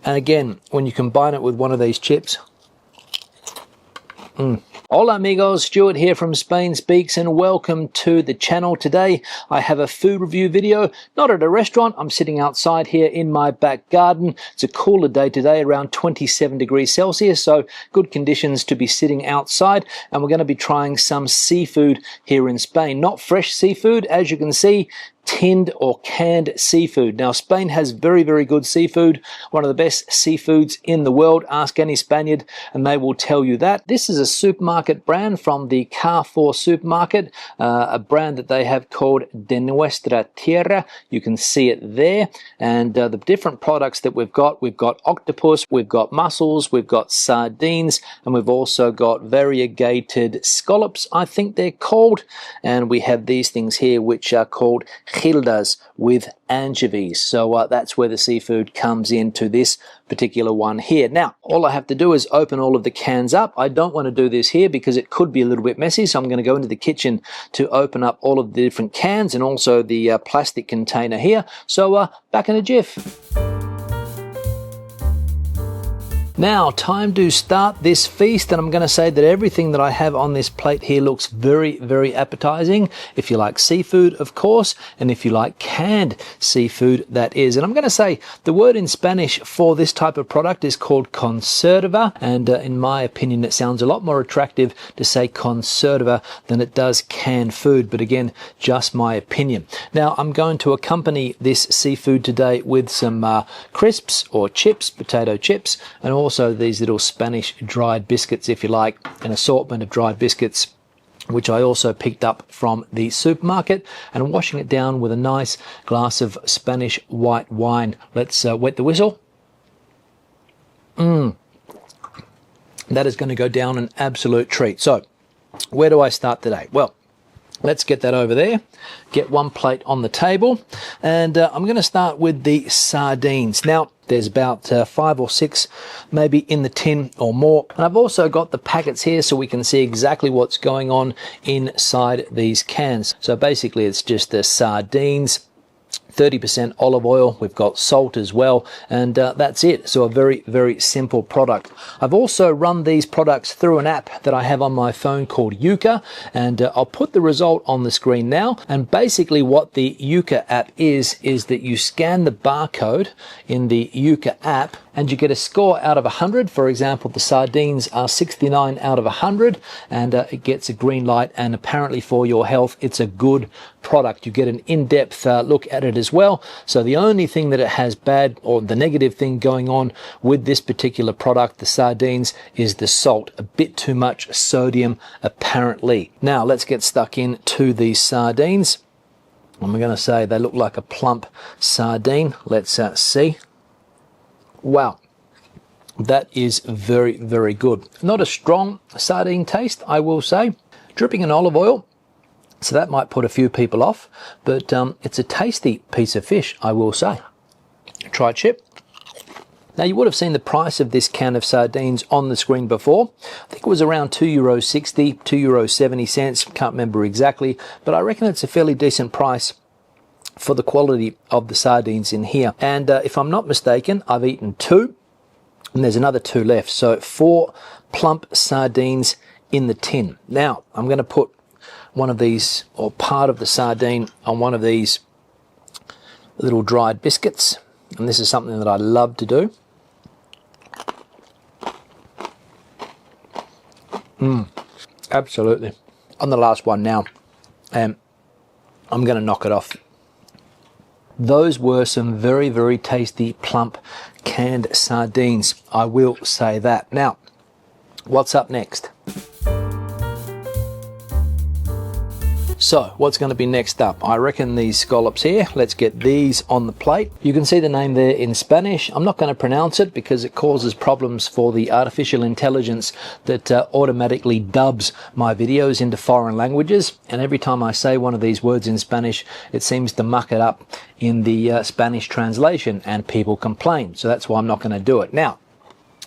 And again, when you combine it with one of these chips, Hola amigos, Stuart here from Spain Speaks and welcome to the channel. Today I have a food review video, not at a restaurant. I'm sitting outside here in my back garden. It's a cooler day today, around 27 degrees Celsius, so good conditions to be sitting outside. And we're going to be trying some seafood here in Spain. Not fresh seafood, as you can see, tinned or canned seafood. Now, Spain has very, very good seafood, one of the best seafoods in the world. Ask any Spaniard and they will tell you that. This is a supermarket brand from the Carrefour supermarket, a brand that they have called De Nuestra Tierra. You can see it there. And the different products that we've got octopus, we've got mussels, we've got sardines, and we've also got variegated scallops, I think they're called. And we have these things here which are called hildas with anchovies. So that's where the seafood comes into this particular one here. Now, all I have to do is open all of the cans up. I don't want to do this here because it could be a little bit messy, so I'm going to go into the kitchen to open up all of the different cans and also the plastic container here. So back in a jiff. Now, time to start this feast, and I'm going to say that everything that I have on this plate here looks very, very appetizing. If you like seafood, of course, and if you like canned seafood, that is. And I'm going to say the word in Spanish for this type of product is called conserva, and in my opinion, it sounds a lot more attractive to say conserva than it does canned food, but again, just my opinion. Now, I'm going to accompany this seafood today with some crisps or chips, potato chips, and also these little Spanish dried biscuits, if you like, an assortment of dried biscuits which I also picked up from the supermarket, and washing it down with a nice glass of Spanish white wine. Let's wet the whistle. That is going to go down an absolute treat. So where do I start today? Well, let's get that over there, get one plate on the table, and I'm going to start with the sardines. Now, there's about 5 or 6 maybe in the tin or more. And I've also got the packets here so we can see exactly what's going on inside these cans. So basically it's just the sardines, 30% olive oil, we've got salt as well, and that's it. So a very, very simple product. I've also run these products through an app that I have on my phone called Yuka, and I'll put the result on the screen now. And basically what the Yuka app is that you scan the barcode in the Yuka app and you get a score out of 100. For example, the sardines are 69 out of 100, and it gets a green light, and apparently for your health it's a good product. You get an in-depth look at it as well. So the only thing that it has bad, or the negative thing going on with this particular product, the sardines, is the salt. A bit too much sodium apparently. Now let's get stuck into these sardines. I'm going to say they look like a plump sardine. Let's see. Wow, that is very, very good. Not a strong sardine taste, I will say. Dripping in olive oil, so that might put a few people off, but it's a tasty piece of fish, I will say. Try chip. Now, you would have seen the price of this can of sardines on the screen before. I think it was around €2.60, €2.70, can't remember exactly, but I reckon it's a fairly decent price for the quality of the sardines in here. And if I'm not mistaken, I've eaten 2, and there's another 2 left. So 4 plump sardines in the tin. Now, I'm going to put one of these, or part of the sardine, on one of these little dried biscuits. And this is something that I love to do. Absolutely. On the last one now, I'm going to knock it off. Those were some very, very tasty, plump, canned sardines. I will say that. Now, what's up next? So, what's going to be next up? I reckon these scallops here. Let's get these on the plate. You can see the name there in Spanish. I'm not going to pronounce it because it causes problems for the artificial intelligence that automatically dubs my videos into foreign languages. And every time I say one of these words in Spanish, it seems to muck it up in the Spanish translation, and people complain. So that's why I'm not going to do it. Now,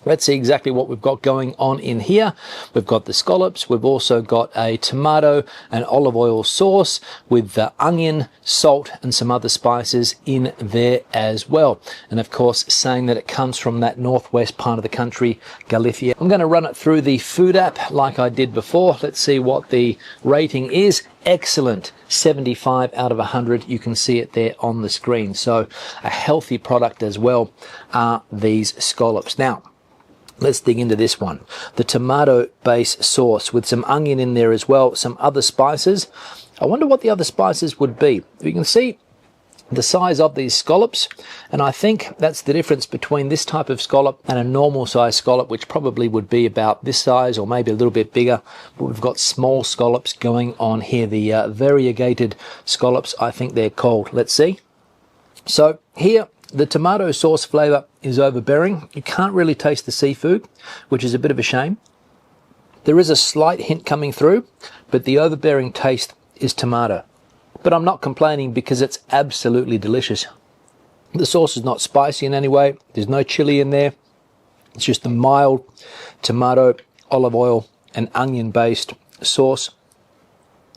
Let's see exactly what we've got going on in here. We've got the scallops. We've also got a tomato and olive oil sauce with the onion, salt, and some other spices in there as well. And of course, saying that it comes from that northwest part of the country, Galicia. I'm going to run it through the food app like I did before. Let's see what the rating is. Excellent, 75 out of 100. You can see it there on the screen. So a healthy product as well are these scallops. Now, let's dig into this one. The tomato base sauce with some onion in there as well, some other spices. I wonder what the other spices would be. You can see the size of these scallops, and I think that's the difference between this type of scallop and a normal size scallop, which probably would be about this size or maybe a little bit bigger. But we've got small scallops going on here, the variegated scallops, I think they're called. Let's see. So here, the tomato sauce flavour is overbearing. You can't really taste the seafood, which is a bit of a shame. There is a slight hint coming through, but the overbearing taste is tomato. But I'm not complaining because it's absolutely delicious. The sauce is not spicy in any way. There's no chili in there. It's just a mild tomato, olive oil, and onion-based sauce.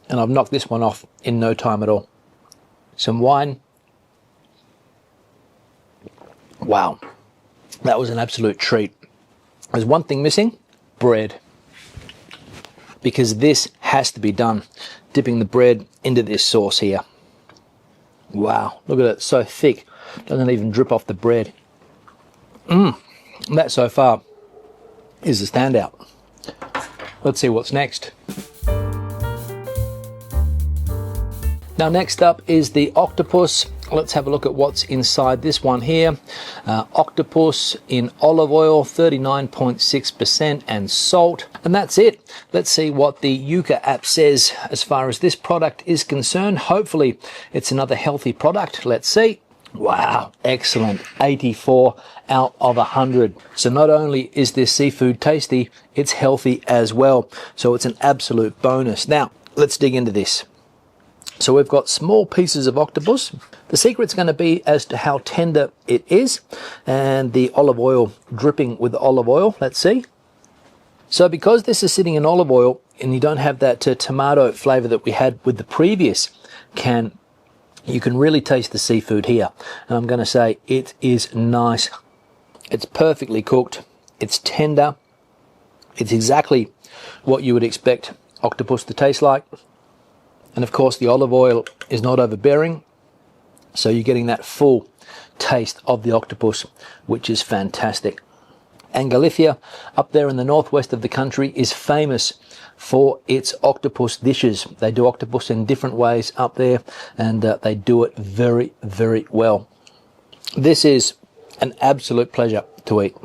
And I've knocked this one off in no time at all. Some wine. Wow, that was an absolute treat. There's one thing missing, bread. Because this has to be done. Dipping the bread into this sauce here. Wow, look at it, so thick. Doesn't even drip off the bread. That so far is the standout. Let's see what's next. Now next up is the octopus. Let's have a look at what's inside this one here. Octopus in olive oil, 39.6%, and salt. And that's it. Let's see what the Yuka app says as far as this product is concerned. Hopefully it's another healthy product. Let's see. Wow, excellent. 84 out of 100. So not only is this seafood tasty, it's healthy as well. So it's an absolute bonus. Now, let's dig into this. So we've got small pieces of octopus. The secret's going to be as to how tender it is, and the olive oil dripping with olive oil. Let's see. So because this is sitting in olive oil and you don't have that tomato flavor that we had with the previous can, you can really taste the seafood here. And I'm going to say it is nice. It's perfectly cooked. It's tender. It's exactly what you would expect octopus to taste like. And of course the olive oil is not overbearing, so you're getting that full taste of the octopus, which is fantastic. And Galicia, up there in the northwest of the country, is famous for its octopus dishes. They do octopus in different ways up there, and they do it very, very well. This is an absolute pleasure to eat.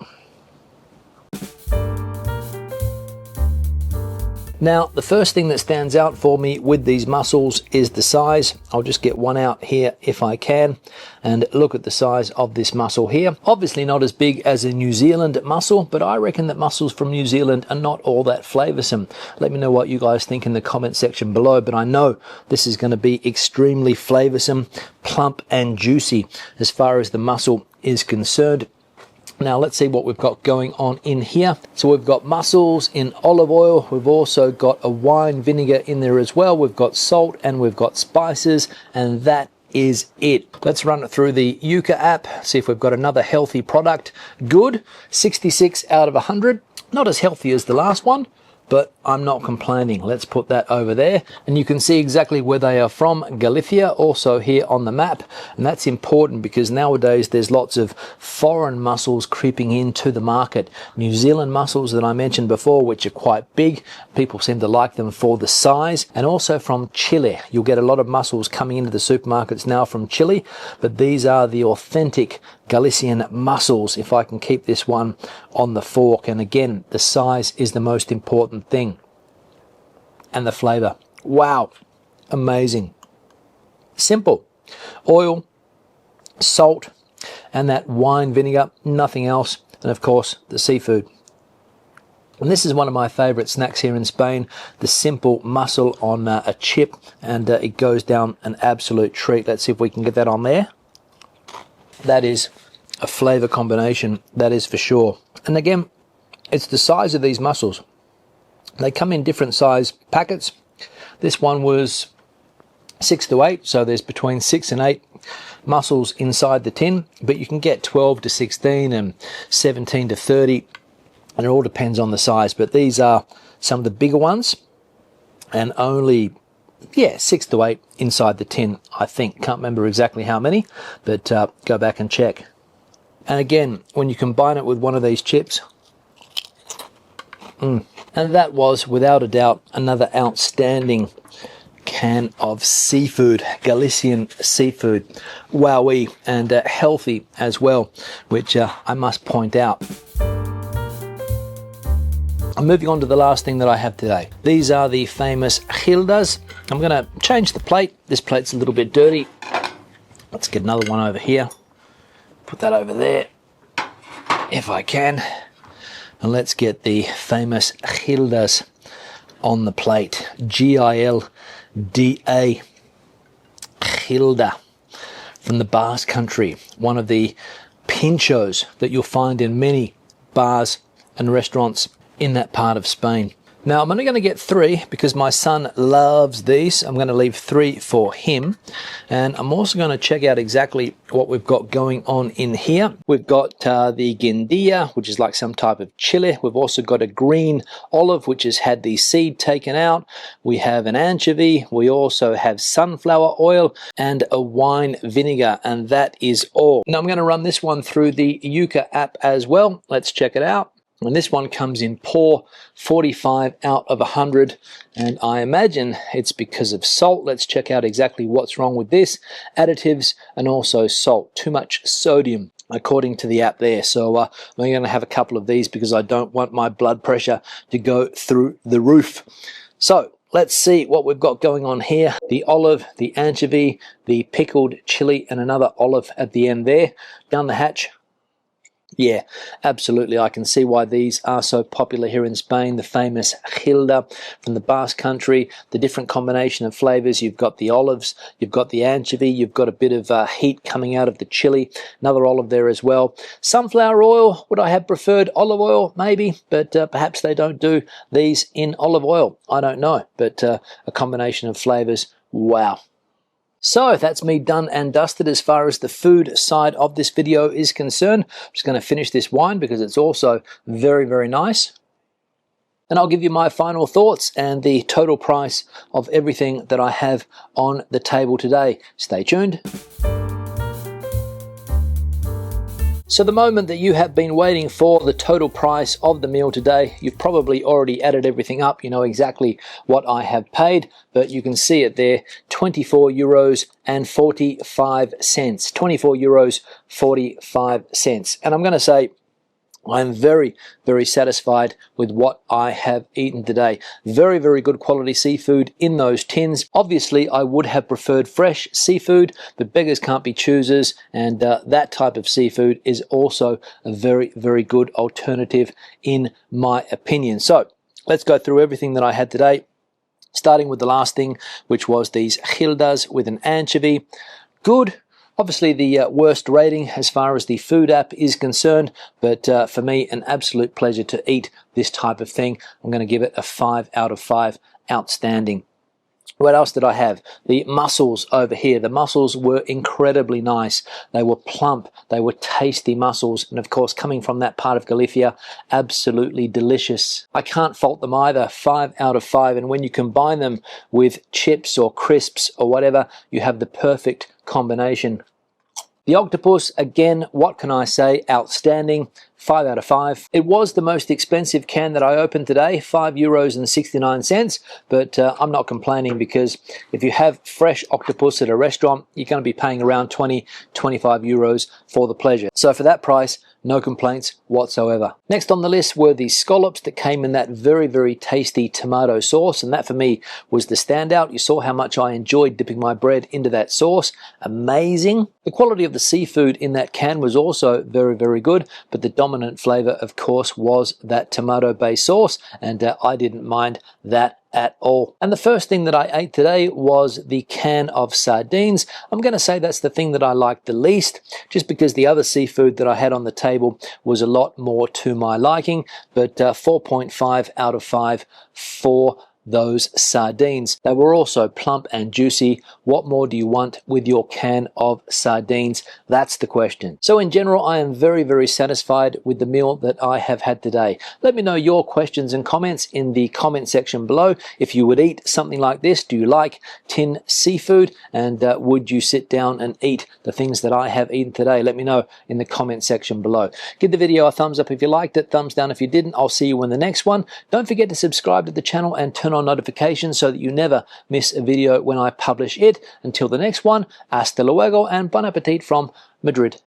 Now, the first thing that stands out for me with these mussels is the size. I'll just get one out here if I can, and look at the size of this mussel here. Obviously not as big as a New Zealand mussel, but I reckon that mussels from New Zealand are not all that flavoursome. Let me know what you guys think in the comment section below, but I know this is going to be extremely flavoursome, plump and juicy as far as the mussel is concerned. Now let's see what we've got going on in here. So we've got mussels in olive oil. We've also got a wine vinegar in there as well. We've got salt and we've got spices, and that is it. Let's run it through the Yuka app, see if we've got another healthy product. Good, 66 out of 100. Not as healthy as the last one, but I'm not complaining. Let's put that over there, and you can see exactly where they are from. Galicia, also here on the map, and that's important because nowadays there's lots of foreign mussels creeping into the market. New Zealand mussels that I mentioned before, which are quite big, people seem to like them for the size, and also from Chile. You'll get a lot of mussels coming into the supermarkets now from Chile, but these are the authentic Galician mussels, if I can keep this one on the fork. And again, the size is the most important thing. And the flavour. Wow. Amazing. Simple. Oil, salt, and that wine vinegar, nothing else. And of course, the seafood. And this is one of my favourite snacks here in Spain, the simple mussel on a chip, and it goes down an absolute treat. Let's see if we can get that on there. That is a flavour combination, that is for sure. And again, it's the size of these mussels. They come in different size packets. This one was 6 to 8, so there's between 6 and 8 mussels inside the tin, but you can get 12 to 16 and 17 to 30, and it all depends on the size. But these are some of the bigger ones, and only 6 to 8 inside the tin, I think. Can't remember exactly how many, but go back and check. And again, when you combine it with one of these chips, and that was without a doubt another outstanding can of seafood, Galician seafood. Wowee, and healthy as well, which I must point out. I'm moving on to the last thing that I have today. These are the famous hildas. I'm going to change the plate. This plate's a little bit dirty. Let's get another one over here. Put that over there, if I can. And let's get the famous hildas on the plate. G-I-L-D-A, Hilda, from the Basque country. One of the pinchos that you'll find in many bars and restaurants in that part of Spain. Now, I'm only going to get 3 because my son loves these. I'm going to leave 3 for him. And I'm also going to check out exactly what we've got going on in here. We've got the guindilla, which is like some type of chili. We've also got a green olive, which has had the seed taken out. We have an anchovy. We also have sunflower oil and a wine vinegar. And that is all. Now, I'm going to run this one through the Yuka app as well. Let's check it out. And this one comes in poor, 45 out of 100, and I imagine it's because of salt. Let's check out exactly what's wrong with this. Additives and also salt. Too much sodium, according to the app there. So I'm going to have a couple of these because I don't want my blood pressure to go through the roof. So let's see what we've got going on here. The olive, the anchovy, the pickled chili, and another olive at the end there. Down the hatch. Yeah, absolutely. I can see why these are so popular here in Spain. The famous Hilda from the Basque country, the different combination of flavors. You've got the olives, you've got the anchovy, you've got a bit of heat coming out of the chili, another olive there as well. Sunflower oil, would I have preferred olive oil? Maybe, but perhaps they don't do these in olive oil. I don't know, but a combination of flavors. Wow. So that's me done and dusted as far as the food side of this video is concerned. I'm just going to finish this wine because it's also very, very nice. And I'll give you my final thoughts and the total price of everything that I have on the table today. Stay tuned. So the moment that you have been waiting for, the total price of the meal today, you've probably already added everything up. You know exactly what I have paid, but you can see it there, 24 euros and 45 cents. 24 euros 45 cents. And I'm going to say I'm very, very satisfied with what I have eaten today. Very, very good quality seafood in those tins. Obviously, I would have preferred fresh seafood, but beggars can't be choosers, and that type of seafood is also a very, very good alternative in my opinion. So let's go through everything that I had today, starting with the last thing, which was these hildas with an anchovy. Good. Obviously the worst rating as far as the food app is concerned, but for me, an absolute pleasure to eat this type of thing. I'm going to give it a 5 out of 5. Outstanding. What else did I have? The mussels over here. The mussels were incredibly nice. They were plump. They were tasty mussels. And of course, coming from that part of Galicia, absolutely delicious. I can't fault them either. 5 out of 5. And when you combine them with chips or crisps or whatever, you have the perfect combination. The octopus, again, what can I say? Outstanding. 5 out of 5. It was the most expensive can that I opened today, €5.69, but I'm not complaining because if you have fresh octopus at a restaurant, you're going to be paying around 20, 25 euros for the pleasure. So for that price, no complaints whatsoever. Next on the list were the scallops that came in that very, very tasty tomato sauce, and that for me was the standout. You saw how much I enjoyed dipping my bread into that sauce. Amazing. The quality of the seafood in that can was also very, very good, but the dominant flavor, of course, was that tomato-based sauce, and I didn't mind that at all. And the first thing that I ate today was the can of sardines. I'm going to say that's the thing that I liked the least, just because the other seafood that I had on the table was a lot more to my liking, but 4.5 out of 5 for those sardines. They were also plump and juicy. What more do you want with your can of sardines? That's the question. So in general, I am very, very satisfied with the meal that I have had today. Let me know your questions and comments in the comment section below. If you would eat something like this, do you like tin seafood? And would you sit down and eat the things that I have eaten today? Let me know in the comment section below. Give the video a thumbs up if you liked it, thumbs down if you didn't. I'll see you in the next one. Don't forget to subscribe to the channel and turn on notifications so that you never miss a video when I publish it. Until the next one, hasta luego and bon appetit from Madrid.